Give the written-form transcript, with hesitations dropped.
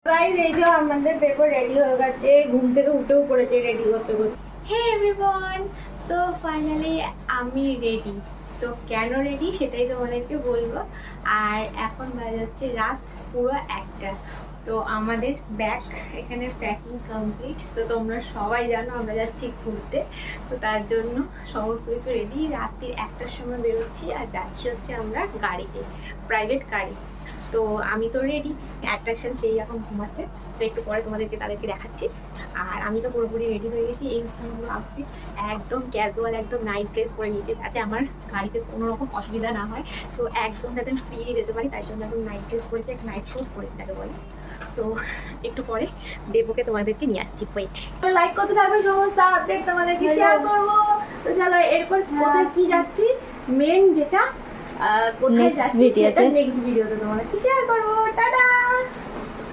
Guys এই যে আমাদের পেপার রেডি হয়ে গেছে, ঘুম থেকে উঠেও পড়েছে রেডি করতে করতে। হে এভরিওয়ান, সো ফাইনালি আমি রেডি। তো কেন রেডি সেটাই তোমাদেরকে বলবো। আর এখন বাজে হচ্ছে রাত পুরো 1টা। তো আমাদের ব্যাগ এখানে প্যাকিং কমপ্লিট। তো তোমরা সবাই জানো আমরা যাচ্ছি ঘুরতে, তো তার জন্য সমস্ত কিছু রেডি। রাত্রি 1টার সময় বেরোচ্ছি আর যাচ্ছি হচ্ছে আমরা গাড়িতে, প্রাইভেট গাড়ি। তো আমি তো রেডি, অ্যাট্রাকশন সেই এখন ঘুমাচ্ছে, তো একটু পরে তাদেরকে দেখাচ্ছি। আর আমি তো পুরোপুরি রেডি হয়ে গেছি। এই হচ্ছে আমার আউটফিট, একদম ক্যাজুয়াল, একদম নাইট ড্রেস পরে নিয়েছি যাতে আমার গাড়িতে কোনো রকম অসুবিধা না হয়। সো একদম যাতে আমি ফ্রিলি যেতে পারি, তাই জন্য একদম নাইট ড্রেস পরেছি, এক নাইট স্যুট পরেছি তাকে বলে। তো একটু পরে দেবকে তোমাদেরকে নিয়ে আসছি, ওয়েট। লাইক করতে থাকবে, সমস্ত আপডেট তোমাদেরকে শেয়ার করবো। তো চলো এরপর কোথায় কি যাচ্ছি, মেন যেটা কোথায় যাচ্ছি সেটা নেক্সট ভিডিওতে তোমাদেরকে শেয়ার করবো। টাটা।